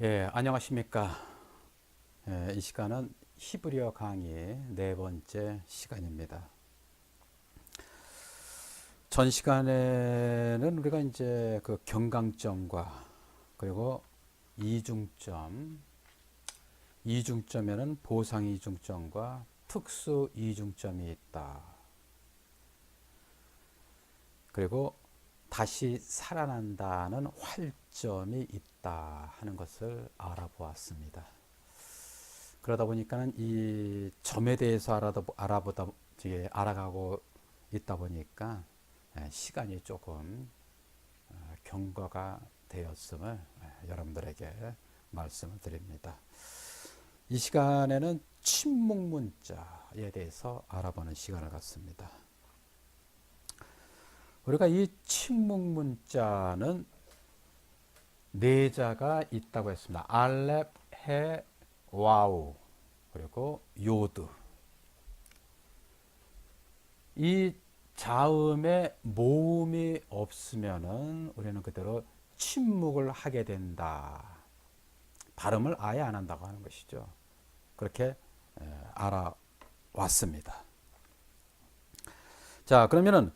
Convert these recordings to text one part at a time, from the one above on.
예, 안녕하십니까. 이 시간은 히브리어 강의 네 번째 시간입니다. 전 시간에는 우리가 이제 그 경강점과 그리고 이중점, 이중점에는 보상 이중점과 특수 이중점이 있다. 그리고 다시 살아난다는 활점이 있다 하는 것을 알아보았습니다. 그러다 보니까는 이 점에 대해서 알아가고 있다 보니까 시간이 조금 경과가 되었음을 여러분들에게 말씀을 드립니다. 이 시간에는 침묵 문자에 대해서 알아보는 시간을 갖습니다. 우리가 이 침묵 문자는 네 자가 있다고 했습니다. 알렙, 해, 와우, 그리고 요드. 이 자음에 모음이 없으면은 우리는 그대로 침묵을 하게 된다. 발음을 아예 안 한다고 하는 것이죠. 그렇게 알아왔습니다. 자, 그러면은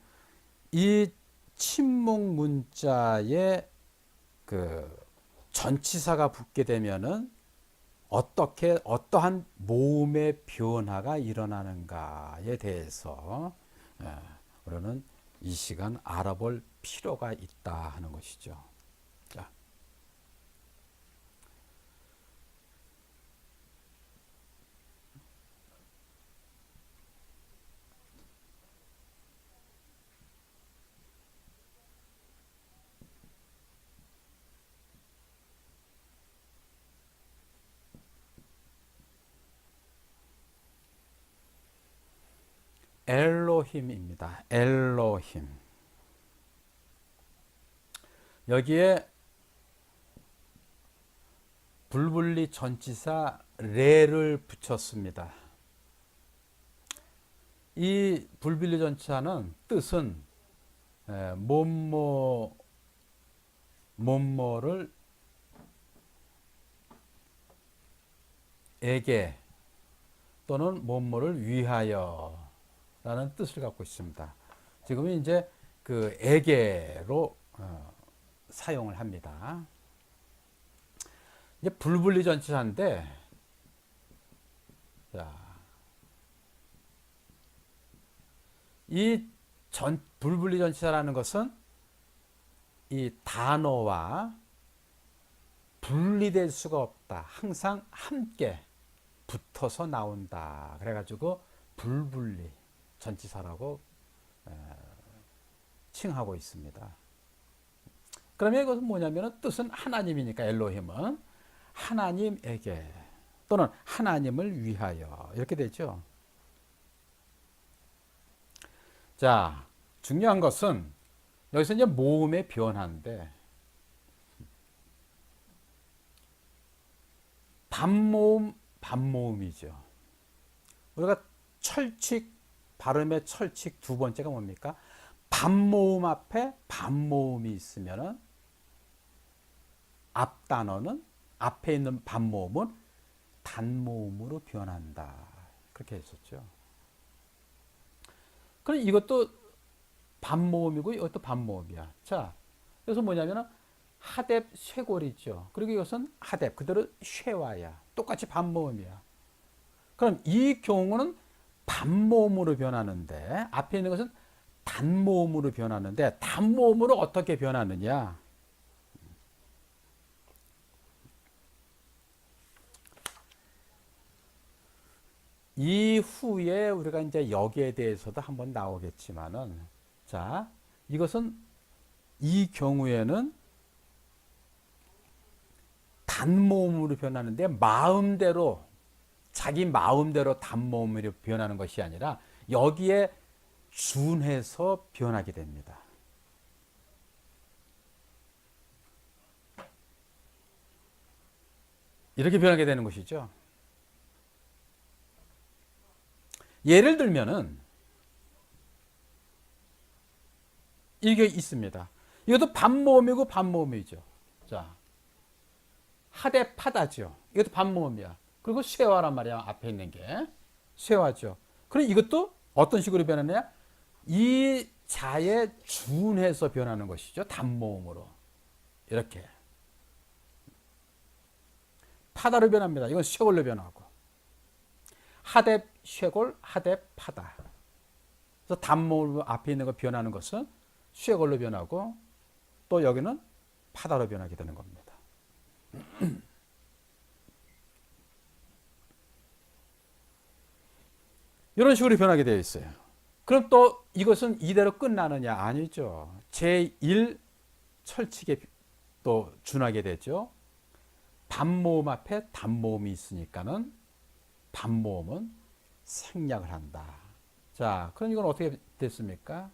이 침묵 문자에 그 전치사가 붙게 되면은 어떠한 모음의 변화가 일어나는가에 대해서 우리는 이 시간 알아볼 필요가 있다 하는 것이죠. 자, 엘로힘입니다. 엘로힘. 여기에 불분리 전치사 레를 붙였습니다. 이 불분리 전치사는 뜻은 뭐뭐를 에게 또는 뭐뭐를 위하여 라는 뜻을 갖고 있습니다. 지금은 이제 그 에게로 사용을 합니다. 이제 불분리 전치사인데, 자, 이 불분리 전치사라는 것은 이 단어와 분리될 수가 없다. 항상 함께 붙어서 나온다. 그래가지고 불분리 전치사라고 칭하고 있습니다. 그러면 이것은 뭐냐면 뜻은 하나님이니까 엘로힘은 하나님에게 또는 하나님을 위하여 이렇게 되죠. 자, 중요한 것은 여기서 이제 모음의 변화인데 반모음이죠. 우리가 철칙 발음의 철칙 두 번째가 뭡니까? 반모음 앞에 반모음이 있으면은 앞 단어는 앞에 있는 반모음은 단모음으로 변한다. 그렇게 했었죠. 그럼 이것도 반모음이고 이것도 반모음이야. 자, 그래서 뭐냐면은 하뎁 쇄골이죠. 그리고 이것은 하뎁 그대로 쇄와야. 똑같이 반모음이야. 그럼 이 경우는 반모음으로 변하는데 앞에 있는 것은 단모음으로 변하는데 단모음으로 어떻게 변하느냐? 이후에 우리가 이제 여기에 대해서도 한번 나오겠지만은 자, 이것은 이 경우에는 단모음으로 변하는데 마음대로 자기 마음대로 단모음으로 변하는 것이 아니라 여기에 준해서 변하게 됩니다. 이렇게 변하게 되는 것이죠. 예를 들면은 이게 있습니다. 이것도 반모음이고 반모음이죠. 자, 하대 파다죠. 이것도 반모음이야. 그리고 쇠화란 말이야. 앞에 있는 게 쇠화죠. 그럼 이것도 어떤 식으로 변하느냐? 이 자에 준해서 변하는 것이죠. 단모음으로 이렇게 파다로 변합니다. 이건 쇠골로 변하고 하대 쇠골 하대 파다. 그래서 단모음으로 앞에 있는 거 변하는 것은 쇠골로 변하고 또 여기는 파다로 변하게 되는 겁니다. 이런 식으로 변하게 되어 있어요. 그럼 또 이것은 이대로 끝나느냐? 아니죠. 제1 철칙에 또 준하게 되죠. 반모음 앞에 단모음이 있으니까는 반모음은 생략을 한다. 자, 그럼 이건 어떻게 됐습니까?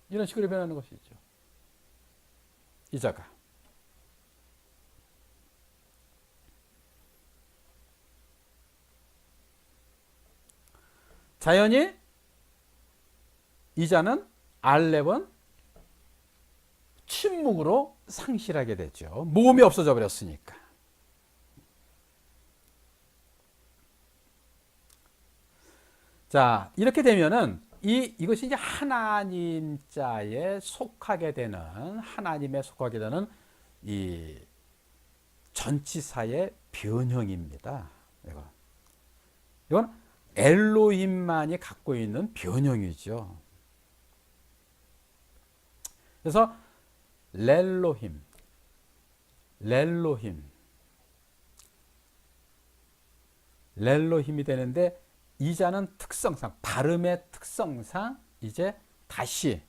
이런 식으로 변하는 것이죠. 이자가. 자연히 이자는 알렙은 침묵으로 상실하게 되죠. 모음이 없어져 버렸으니까. 자, 이렇게 되면은 이것이 이제 하나님 자에 속하게 되는 하나님에 속하게 되는 이 전치사의 변형입니다. 이건 엘로힘만이 갖고 있는 변형이죠. 그래서 렐로힘, 렐로힘이 되는데 이자는 특성상 발음의 특성상 이제 다시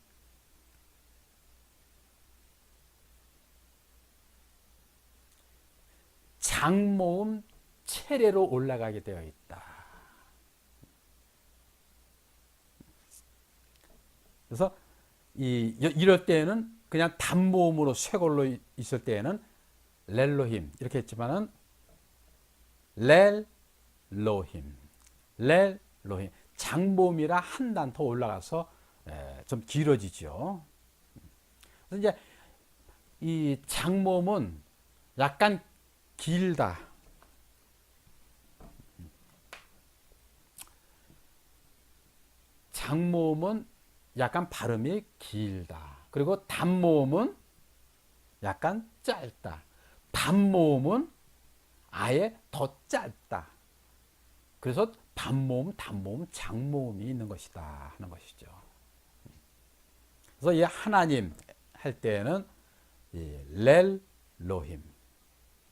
장모음 체례로 올라가게 되어 있다. 그래서 이럴 때에는 그냥 단모음으로 쇠골로 있을 때에는 렐로힘 이렇게 했지만은 렐로힘 장모음이라 한 단 더 올라가서 좀 길어지죠. 그래서 이제 이 장모음은 약간 길다. 장모음은 약간 발음이 길다. 그리고 단모음은 약간 짧다. 반모음은 아예 더 짧다. 그래서 반모음, 단모음, 장모음이 있는 것이다 하는 것이죠. 그래서 이 하나님 할 때는 렐 로힘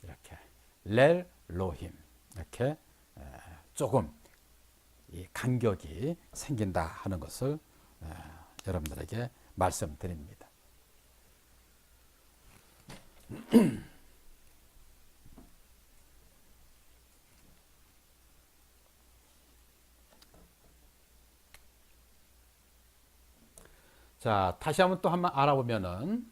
이렇게 렐 로힘 이렇게 조금 간격이 생긴다 하는 것을 여러분들에게 말씀드립니다. 자, 다시 한번 또 한번 알아보면은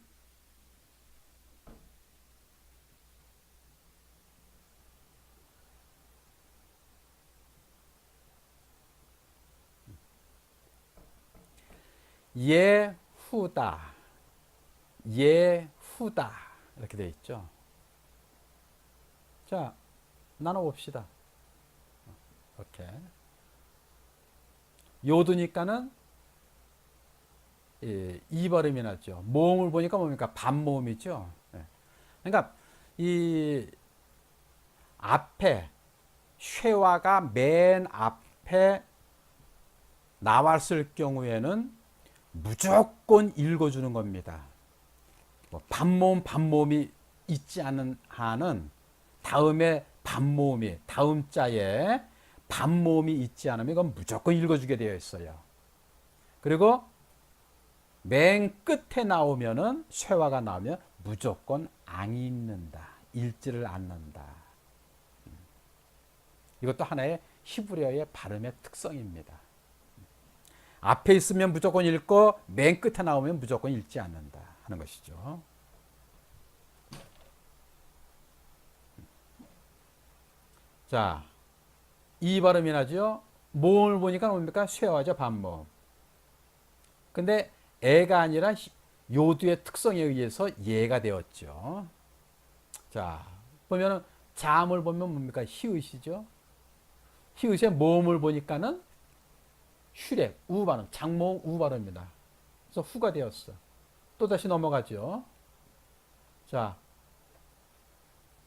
예후다, 예후다 이렇게 되어 있죠. 자, 나눠봅시다. 이렇게 요드니까는 이 발음이 났죠. 모음을 보니까 뭡니까? 반모음이죠. 그러니까 이 앞에 쉐화가 맨 앞에 나왔을 경우에는 무조건 읽어주는 겁니다. 뭐 반모음이 있지 않은 한은 다음에 반모음이 다음 자에 반모음이 있지 않으면 이건 무조건 읽어주게 되어 있어요. 그리고 맨 끝에 나오면은 쇠화가 나오면 무조건 안 읽는다. 읽지를 않는다. 이것도 하나의 히브리어의 발음의 특성입니다. 앞에 있으면 무조건 읽고 맨 끝에 나오면 무조건 읽지 않는다 하는 것이죠. 자, 이 발음이 나죠. 모음을 보니까 뭡니까? 쇠화죠, 반모음. 근데 애가 아니라 요두의 특성에 의해서 예가 되었죠. 자, 보면은 잠을 보면 뭡니까? 히읗이죠. 히읗의 모음을 보니까는 슈렉, 우 발음, 장모음 우 발음입니다. 그래서 후가 되었어. 또 다시 넘어가죠. 자,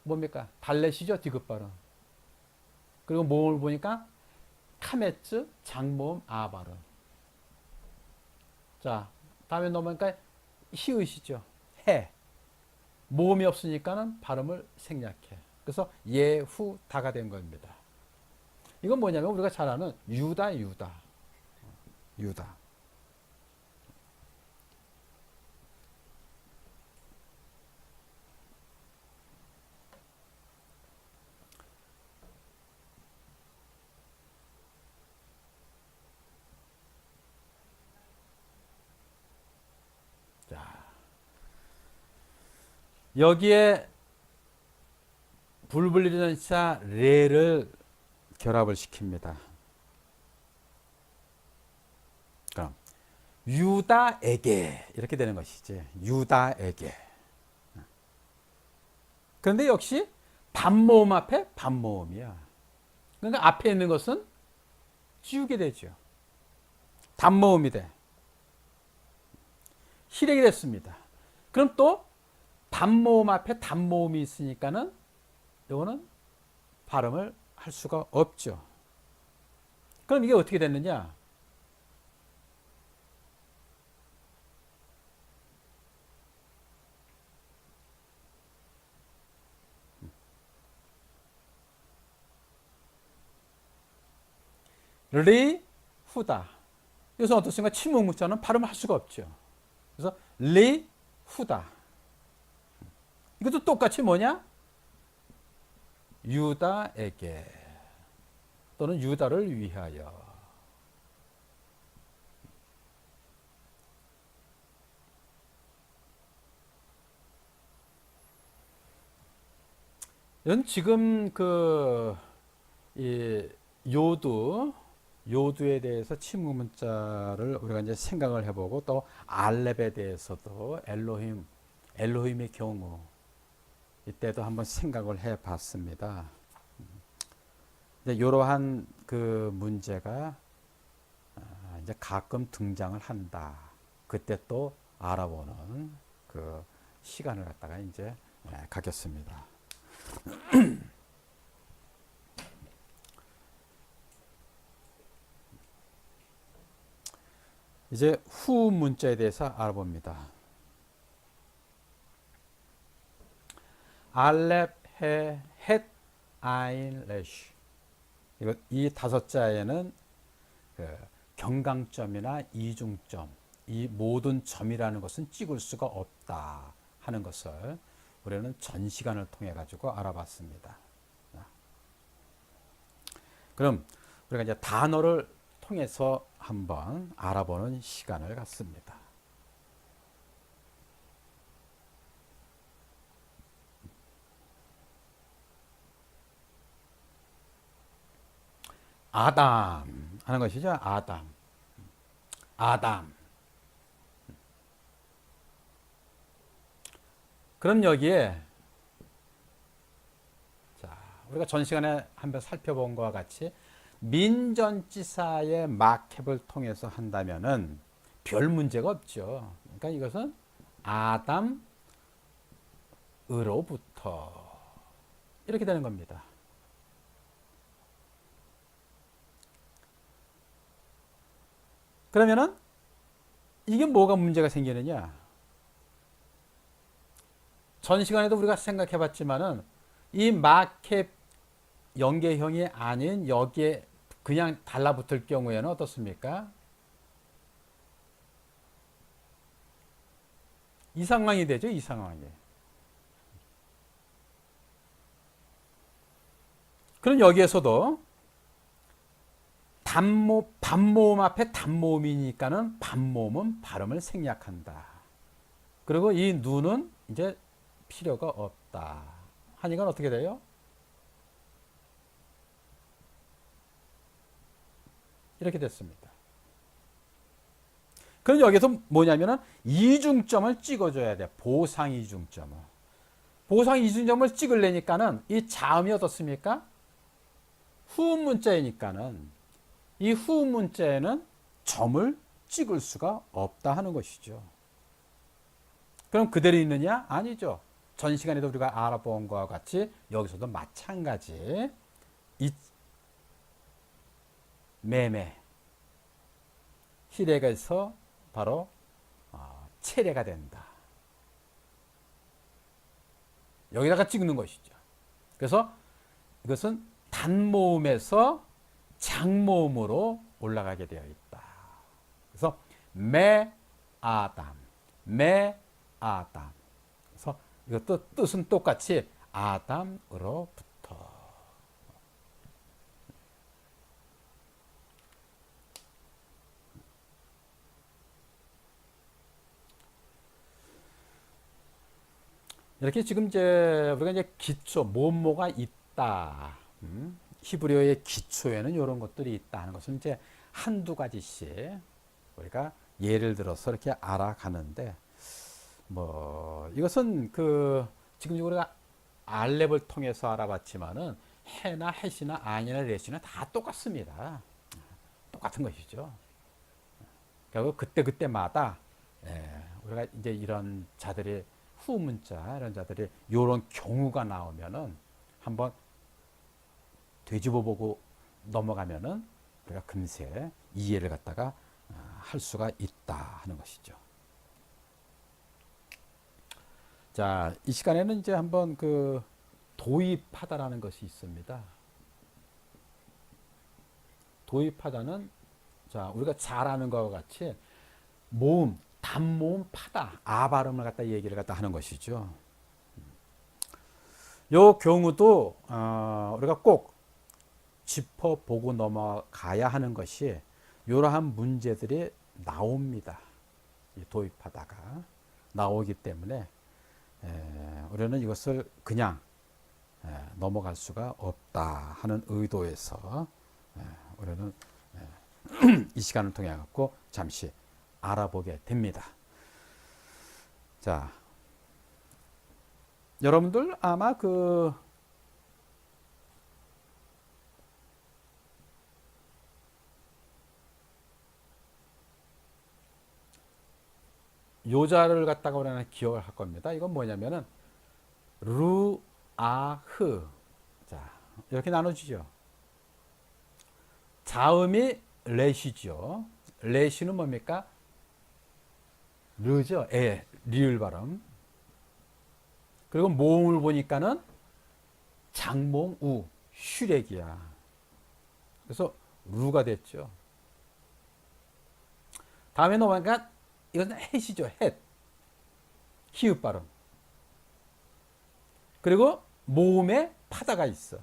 뭡니까? 달렛이죠, 디귿 발음. 그리고 모음을 보니까 카메츠, 장모음 아 발음. 자, 다음에 넘어가니까 히읗이죠. 해. 모음이 없으니까는 발음을 생략해. 그래서 예, 후, 다가 된 겁니다. 이건 뭐냐면 우리가 잘 아는 유다, 유다. 유다. 자, 여기에 불불리는 자 레를 결합을 시킵니다. 그럼 유다에게 이렇게 되는 것이지. 유다에게. 그런데 역시 반모음 앞에 반모음이야. 그러니까 앞에 있는 것은 지우게 되죠. 단모음이 돼. 실액이 됐습니다. 그럼 또 단모음 앞에 단모음이 있으니까는 이거는 발음을 할 수가 없죠. 그럼 이게 어떻게 됐느냐? 리, 후다. 여기서 어떻습니까? 침묵문자는 발음을 할 수가 없죠. 그래서 리, 후다. 이것도 똑같이 뭐냐? 유다에게 또는 유다를 위하여. 이건 지금 이 요두에 대해서 침묵 문자를 우리가 이제 생각을 해보고 또 알렙에 대해서도 엘로힘의 경우 이때도 한번 생각을 해봤습니다. 이제 이러한 그 문제가 이제 가끔 등장을 한다. 그때 또 알아보는 그 시간을 갖다가 이제 갖겠습니다. 이제 후 문자에 대해서 알아봅니다. 알렙, 해, 헷, 아인, 레쉬. 이 다섯 자에는 그 경강점이나 이중점, 이 모든 점이라는 것은 찍을 수가 없다 하는 것을 우리는 전 시간을 통해 가지고 알아봤습니다. 그럼 우리가 이제 단어를 통해서 한번 알아보는 시간을 갖습니다. 아담 하는 것이죠. 아담. 아담. 그럼 여기에 자, 우리가 전 시간에 한번 살펴본 것과 같이 민전지사의 마캡을 통해서 한다면은 별 문제가 없죠. 그러니까 이것은 아담으로부터 이렇게 되는 겁니다. 그러면은 이게 뭐가 문제가 생기느냐? 전 시간에도 우리가 생각해 봤지만은 이 마캡 연계형이 아닌 여기에 그냥 달라붙을 경우에는 어떻습니까? 이 상황이 되죠, 이 상황이. 그럼 여기에서도 반모음 앞에 단모음이니까는 반모음은 발음을 생략한다. 그리고 이 누는 이제 필요가 없다. 하니까 어떻게 돼요? 이렇게 됐습니다. 그럼 여기서 뭐냐면은 이중점을 찍어줘야 돼. 보상 이중점을. 보상 이중점을 찍으려니까는 이 자음이 어떻습니까? 후음 문자이니까는 이 후음 문자에는 점을 찍을 수가 없다 하는 것이죠. 그럼 그대로 있느냐? 아니죠. 전 시간에도 우리가 알아본 것과 같이 여기서도 마찬가지. 이 매매 희례에서 바로 체례가 된다. 여기다가 찍는 것이죠. 그래서 이것은 단모음에서 장모음으로 올라가게 되어 있다. 그래서 매아담, 매아담. 그래서 이것도 뜻은 똑같이 아담으로부터. 이렇게 지금 이제 우리가 이제 기초, 뭐뭐가 있다. 히브리어의 기초에는 이런 것들이 있다는 것은 이제 한두 가지씩 우리가 예를 들어서 이렇게 알아가는데, 뭐 이것은 그 지금 우리가 알렙을 통해서 알아봤지만은 해나 해시나 아니나 레시나 다 똑같습니다. 똑같은 것이죠. 결국 그때 그때마다 우리가 이제 이런 자들이 후문자 이런 자들이 이런 경우가 나오면은 한번 되짚어보고 넘어가면은 우리가 금세 이해를 갖다가 할 수가 있다 하는 것이죠. 자, 이 시간에는 이제 한번 그 도입하다라는 것이 있습니다. 도입하다는 자 우리가 잘 아는 것과 같이 모음, 단모음 파다, 아 발음을 갖다 얘기를 갖다 하는 것이죠. 요 경우도 우리가 꼭 짚어보고 넘어가야 하는 것이 이러한 문제들이 나옵니다. 도입하다가 나오기 때문에 우리는 이것을 그냥 넘어갈 수가 없다 하는 의도에서 우리는 이 시간을 통해 갖고 잠시 알아보게 됩니다. 자, 여러분들 아마 그 요자를 갖다가 우리는 기억을 할 겁니다. 이건 뭐냐면은 루, 아, 흐. 자, 이렇게 나눠지죠. 자음이 레시죠. 레시는 뭡니까? 르죠. 리을 발음. 그리고 모음을 보니까는 장모음 우, 슈렉이야. 그래서 루가 됐죠. 다음에 넘어가니까 이건 헷이죠. 헷. 히읗 발음. 그리고 모음에 파다가 있어.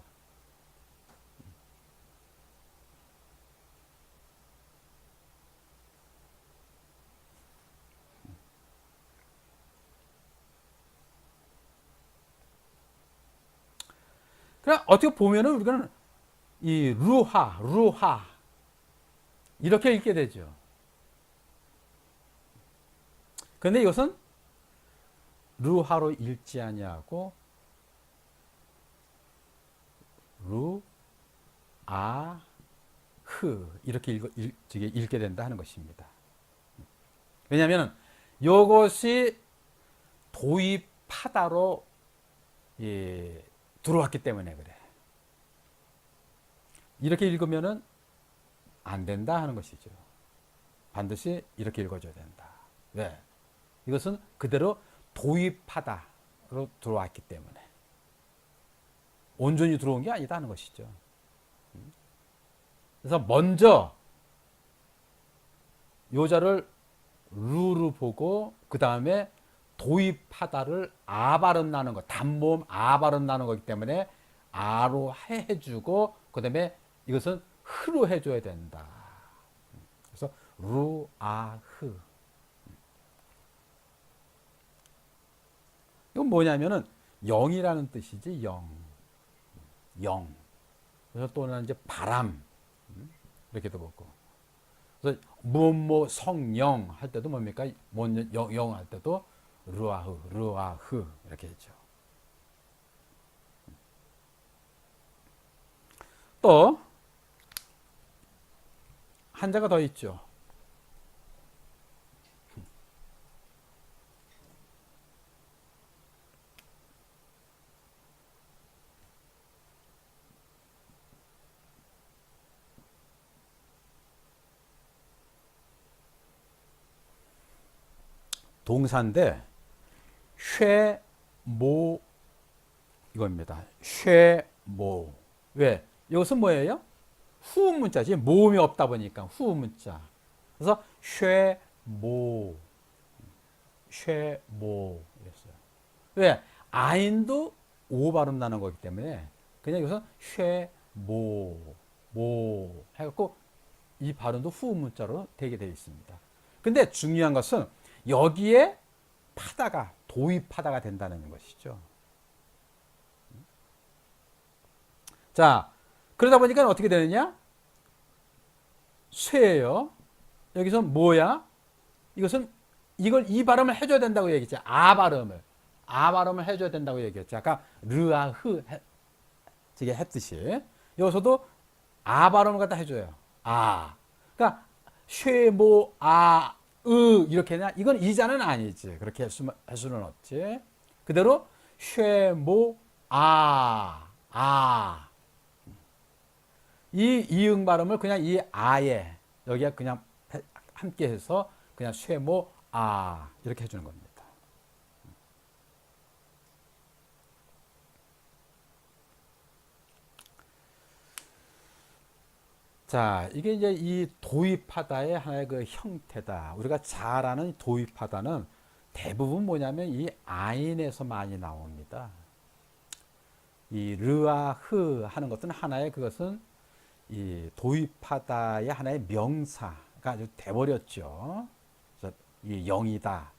그럼 어떻게 보면은 우리는 이 루하 이렇게 읽게 되죠. 그런데 이것은 루하로 읽지 아니하고 루, 아, 흐 이렇게 읽게 된다 하는 것입니다. 왜냐하면 이것이 도입하다로 들어왔기 때문에 그래. 이렇게 읽으면은 안 된다 하는 것이죠. 반드시 이렇게 읽어줘야 된다. 왜? 이것은 그대로 도입하다로 들어왔기 때문에 온전히 들어온 게 아니다 하는 것이죠. 그래서 먼저 요자를 루로 보고 그 다음에 도입하다를 아 발음 나는 것, 단모음 아 발음 나는 거기 때문에 아로 해주고 그 다음에 이것은 흐로 해줘야 된다. 그래서 루, 아, 흐. 이건 뭐냐면은 영이라는 뜻이지, 영. 영. 그래서 또는 이제 바람. 이렇게도 보고. 그래서 무엇 성령 할 때도 뭡니까? 영 할 때도 르아흐 이렇게 했죠. 또 한자가 더 있죠. 동사인데 쉐모 이겁니다. 쉐모. 왜? 이것은 뭐예요? 후음 문자지. 모음이 없다 보니까 후음 문자. 그래서 쉐모. 쉐모 이랬어요. 왜? 아인도 오 발음 나는 거기 때문에 그냥 여기서 쉐모 모 해갖고 이 발음도 후음 문자로 되게 되어 있습니다. 근데 중요한 것은 여기에 파다가 도입하다가 된다는 것이죠. 자, 그러다 보니까 어떻게 되느냐? 쇠예요. 여기서 뭐야? 이것은 이걸 이 발음을 해줘야 된다고 얘기했죠. 아 발음을 해줘야 된다고 얘기했죠. 아까 르아흐 지게 했듯이 여기서도 아 발음을 갖다 해줘요. 아. 그러니까 쉐모아 으 이렇게 냐 이건 이자는 아니지. 그렇게 할 수는 없지. 그대로 쉐모아 아. 이 이응 발음을 그냥 이 아에 여기에 그냥 함께 해서 그냥 쉐모아 이렇게 해주는 겁니다. 자, 이게 이제 이 도입하다의 하나의 그 형태다. 우리가 잘 아는 도입하다는 대부분 뭐냐면 이 아인에서 많이 나옵니다. 이 르와 흐 하는 것은 하나의 그것은 이 도입하다의 하나의 명사가 아주 돼버렸죠. 그래서 이 영이다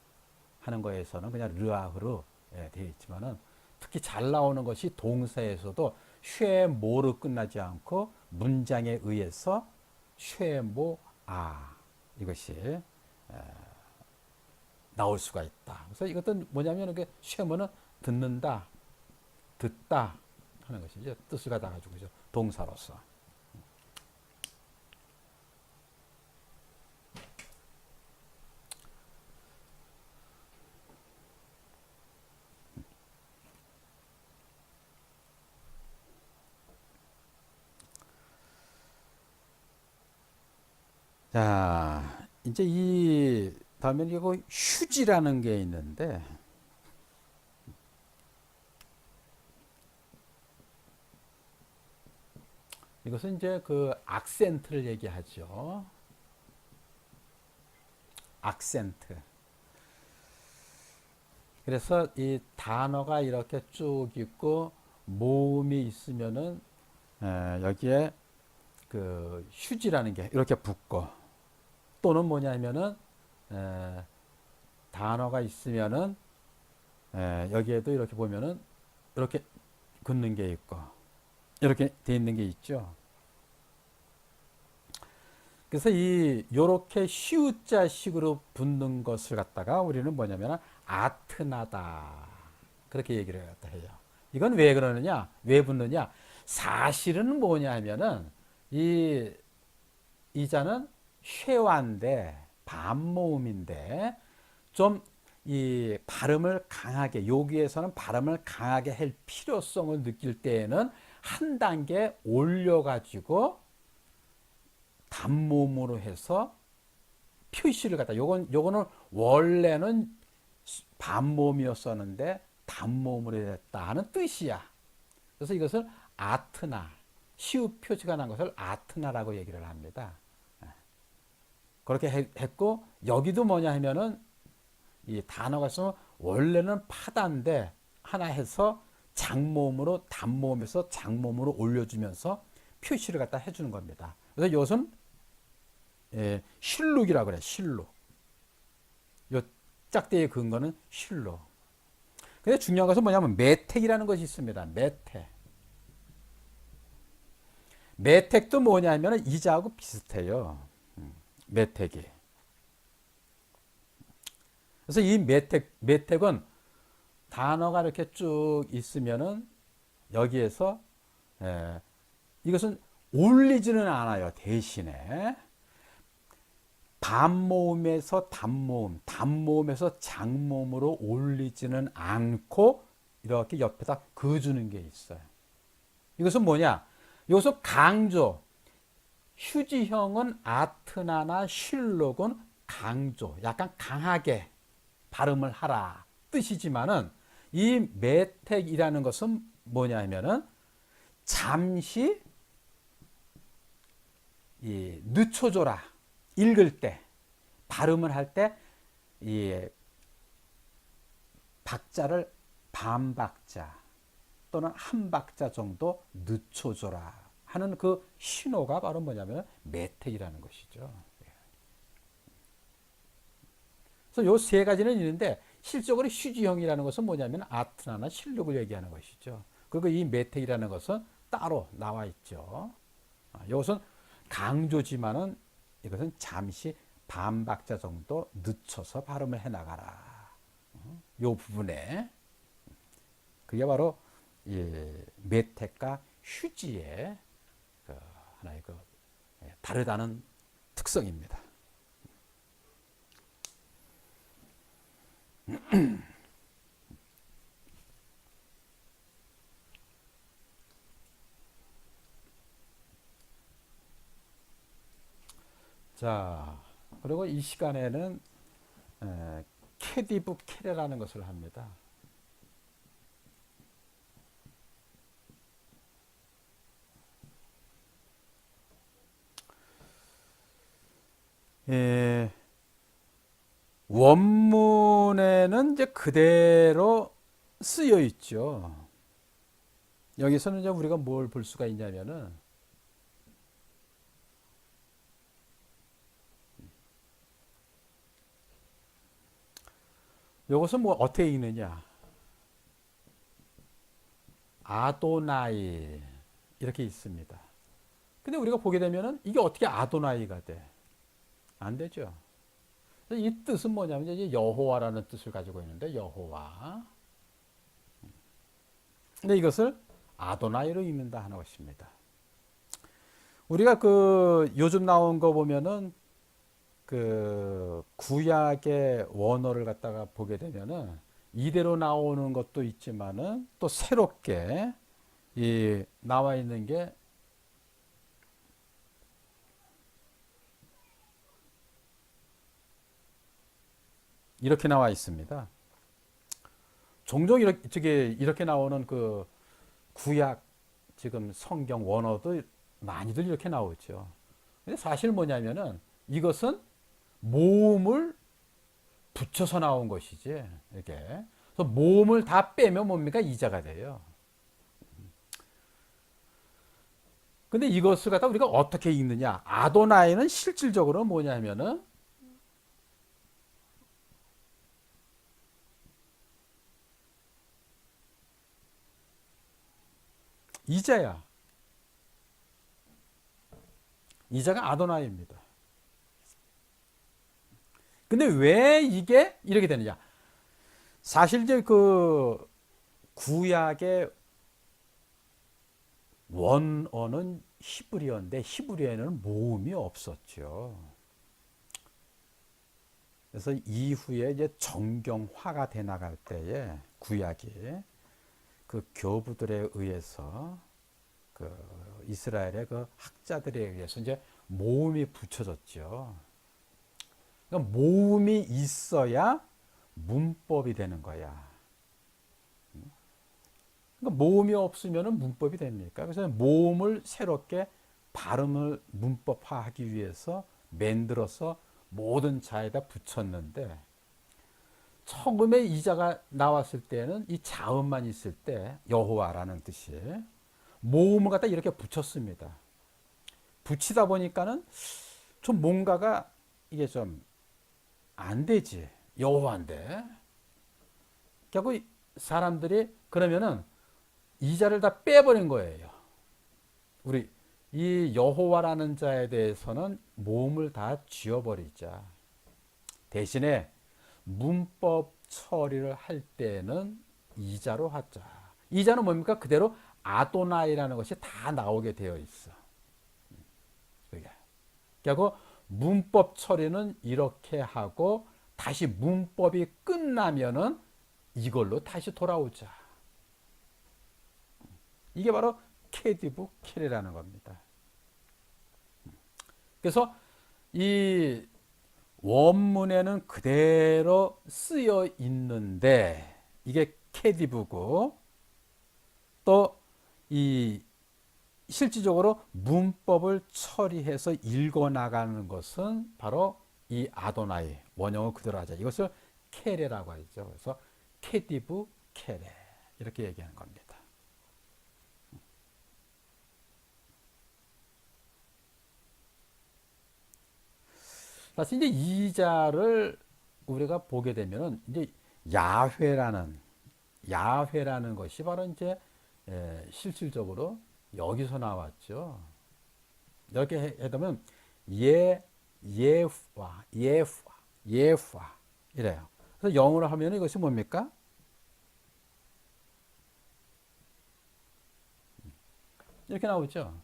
하는 거에서는 그냥 르와 흐로 되어 있지만은 특히 잘 나오는 것이 동사에서도 쉐모로 끝나지 않고 문장에 의해서 쉐모아 이것이 나올 수가 있다. 그래서 이것도 뭐냐면 이게 쉐모는 듣는다, 듣다 하는 것이죠. 뜻을 갖다 가지고 동사로서. 자, 이제 이 다음에 이거 휴지라는 게 있는데 이것은 이제 그 악센트를 얘기하죠. 악센트. 그래서 이 단어가 이렇게 쭉 있고 모음이 있으면은 여기에 그 휴지라는 게 이렇게 붙고 또는 뭐냐면은 단어가 있으면은 여기에도 이렇게 보면은 이렇게 긋는 게 있고 이렇게 돼 있는 게 있죠. 그래서 이 요렇게 시우자식으로 붙는 것을 갖다가 우리는 뭐냐면 아트나다 그렇게 얘기를 갖다 해요. 이건 왜 그러느냐? 왜 붙느냐? 사실은 뭐냐 하면은 이 이자는 쉐와인데 반모음인데 좀 이 발음을 강하게 여기에서는 발음을 강하게 할 필요성을 느낄 때에는 한 단계 올려가지고 단모음으로 해서 표시를 갖다 요거는 원래는 반모음이었었는데 단모음으로 됐다 하는 뜻이야. 그래서 이것을 아트나 시우 표시가 난 것을 아트나라고 얘기를 합니다. 그렇게 했고 여기도 뭐냐 하면은 이 단어가 있으면 원래는 파다인데 하나 해서 장모음으로 단모음에서 장모음으로 올려주면서 표시를 갖다 해주는 겁니다. 그래서 이것은 실룩이라고 그래. 실룩. 요 짝대기에 그은 거는 실룩. 근데 중요한 것은 뭐냐면 매택이라는 것이 있습니다. 매택. 매택도 뭐냐면 이자하고 비슷해요. 매택이. 그래서 이 매택은 단어가 이렇게 쭉 있으면은 여기에서 이것은 올리지는 않아요. 대신에 반모음에서 단모음, 단모음에서 장모음으로 올리지는 않고 이렇게 옆에다 그어주는 게 있어요. 이것은 뭐냐? 이것은 강조. 휴지형은 아트나나 쉴록은 강조, 약간 강하게 발음을 하라 뜻이지만은 이 매택이라는 것은 뭐냐면은 잠시 늦춰줘라. 읽을 때, 발음을 할 때 이 박자를 반박자 또는 한 박자 정도 늦춰줘라 하는 그 신호가 바로 뭐냐면 매택이라는 것이죠. 그래서 요 세 가지는 있는데 실적으로 휴지형이라는 것은 뭐냐면 아트나나 실력을 얘기하는 것이죠. 그리고 이 매택이라는 것은 따로 나와 있죠. 이것은 강조지만은 이것은 잠시 반박자 정도 늦춰서 발음을 해나가라. 요 부분에 그게 바로 매택과 휴지의 그 하나의 그 다르다는 특성입니다. 자, 그리고 이 시간에는 캐디브 캐레라는 것을 합니다. 원문에는 이제 그대로 쓰여 있죠. 여기서는 이제 우리가 뭘 볼 수가 있냐면은 이것은 뭐 어떻게 읽느냐? 아도나이 이렇게 있습니다. 근데 우리가 보게 되면은 이게 어떻게 아도나이가 돼? 안 되죠. 이 뜻은 뭐냐면 이제 여호와라는 뜻을 가지고 있는데 여호와. 근데 이것을 아도나이로 읽는다 하는 것입니다. 우리가 그 요즘 나온 거 보면은 그 구약의 원어를 갖다가 보게 되면은 이대로 나오는 것도 있지만은 또 새롭게 이 나와 있는 게 이렇게 나와 있습니다. 종종 이렇게 나오는 그 구약 지금 성경 원어도 많이들 이렇게 나오죠. 근데 사실 뭐냐면은 이것은 모음을 붙여서 나온 것이지. 이렇게. 그래서 모음을 다 빼면 뭡니까? 이자가 돼요. 근데 이것을 갖다 우리가 어떻게 읽느냐? 아도나이는 실질적으로 뭐냐면은 이자야. 이자가 아도나이입니다. 근데 왜 이게 이렇게 되느냐? 사실 이제 그 구약의 원어는 히브리어인데 히브리어에는 모음이 없었죠. 그래서 이후에 이제 정경화가 돼 나갈 때에 구약이 그 교부들에 의해서 그 이스라엘의 그 학자들에 의해서 이제 모음이 붙여졌죠. 그러니까 모음이 있어야 문법이 되는 거야. 그러니까 모음이 없으면 문법이 됩니까? 그래서 모음을 새롭게 발음을 문법화하기 위해서 만들어서 모든 자에다 붙였는데 처음에 이자가 나왔을 때는 이 자음만 있을 때 여호와라는 뜻이 모음을 갖다 이렇게 붙였습니다. 붙이다 보니까는 좀 뭔가가 이게 좀 안 되지. 여호와인데. 결국 사람들이 그러면은 이자를 다 빼버린 거예요. 우리 이 여호와라는 자에 대해서는 모음을 다 지워버리자. 대신에 문법 처리를 할 때는 이자로 하자. 이자는 뭡니까? 그대로 아도나이라는 것이 다 나오게 되어 있어. 그리고 문법 처리는 이렇게 하고 다시 문법이 끝나면은 이걸로 다시 돌아오자. 이게 바로 케디브 켈이라는 겁니다. 그래서 이 원문에는 그대로 쓰여 있는데 이게 케디브고 또 이 실질적으로 문법을 처리해서 읽어 나가는 것은 바로 이 아도나이 원형을 그대로 하자. 이것을 케레라고 하죠. 그래서 케디브 케레 이렇게 얘기하는 겁니다. 사실 이제 이자를 우리가 보게 되면은 이제 야훼라는 것이 바로 이제 실질적으로 여기서 나왔죠. 이렇게 해두면 예후와 이래요. 그래서 영어로 하면 이것이 뭡니까? 이렇게 나오죠.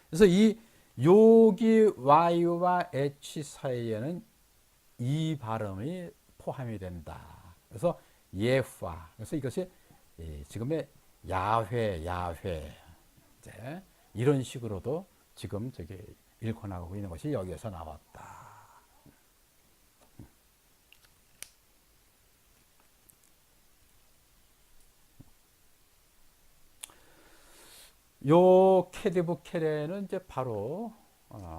그래서 이 요기 Y와 H 사이에는 이 발음이 포함이 된다. 그래서 예화. 그래서 이것이 지금의 야훼 이제 이런 식으로도 지금 저기 읽고 나가고 있는 것이 여기에서 나왔다. 요 케디브 케레는 이제 바로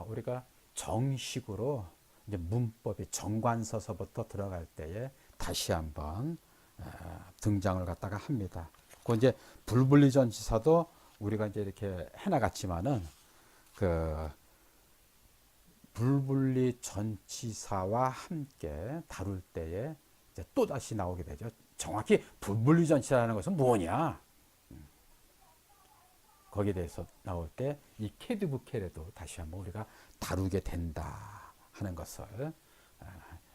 우리가 정식으로 이제 문법이 정관서서부터 들어갈 때에 다시 한번 등장을 갖다가 합니다. 그 이제 불분리 전치사도 우리가 이제 이렇게 해나갔지만은 그 불분리 전치사와 함께 다룰 때에 이제 또 다시 나오게 되죠. 정확히 불분리 전치사라는 것은 뭐냐? 거기에 대해서 나올 때 이 케디브 케레도 다시 한번 우리가 다루게 된다 하는 것을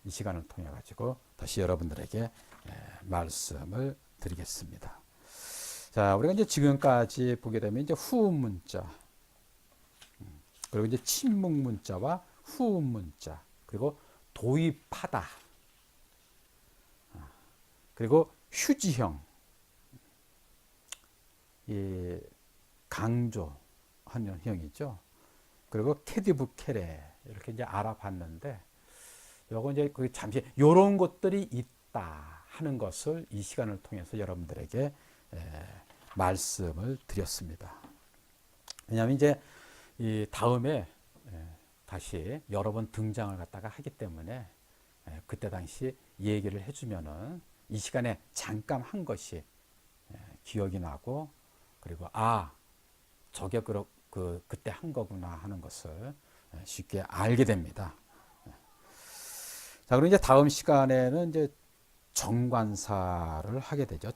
이 시간을 통해 가지고 다시 여러분들에게 말씀을 드리겠습니다. 자, 우리가 이제 지금까지 보게 되면 이제 후음 문자, 그리고 이제 침묵 문자와 후음 문자, 그리고 도입하다, 그리고 휴지형, 이 강조하는 형이죠. 그리고 케디브 케레 이렇게 이제 알아봤는데, 요거 이제 그 잠시 요런 것들이 있다 하는 것을 이 시간을 통해서 여러분들에게 말씀을 드렸습니다. 왜냐하면 이제 이 다음에 다시 여러 번 등장을 갖다가 하기 때문에 그때 당시 얘기를 해주면은 이 시간에 잠깐 한 것이 기억이 나고, 그리고 저게 그때 한 거구나 하는 것을 쉽게 알게 됩니다. 자, 그럼 이제 다음 시간에는 이제 정관사를 하게 되죠.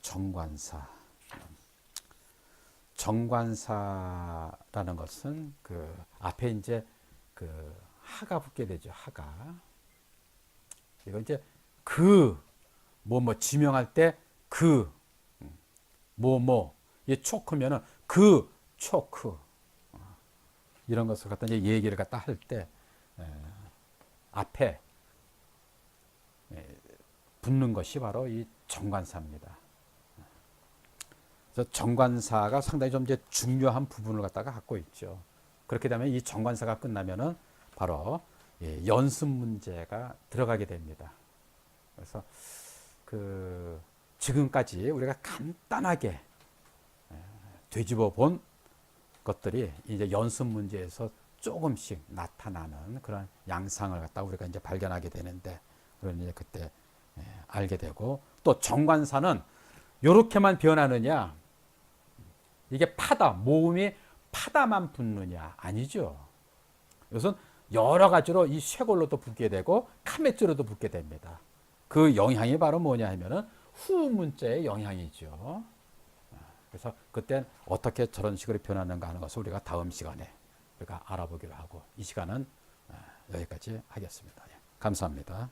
정관사라는 것은 그 앞에 이제 그 하가 붙게 되죠. 하가. 이거 이제 지명할 때 이 초크면은 초크. 이런 것을 갖다 이제 얘기를 갖다 할 때 앞에 붙는 것이 바로 이 정관사입니다. 그래서 정관사가 상당히 좀 이제 중요한 부분을 갖다가 갖고 있죠. 그렇게 되면 이 정관사가 끝나면은 바로 연습 문제가 들어가게 됩니다. 그래서 지금까지 우리가 간단하게 되짚어 본 것들이 이제 연습 문제에서 조금씩 나타나는 그런 양상을 갖다 우리가 이제 발견하게 되는데, 그런 이제 그때 알게 되고, 또 정관사는 이렇게만 변하느냐, 이게 모음이 파다만 붙느냐, 아니죠. 이것은 여러 가지로 이 쇄골로도 붙게 되고 카메줄로도 붙게 됩니다. 그 영향이 바로 뭐냐 하면은 후 문자의 영향이죠. 그래서 그때 어떻게 저런 식으로 변하는가 하는 것을 우리가 다음 시간에 우리가 알아보기로 하고 이 시간은 여기까지 하겠습니다. 예, 감사합니다.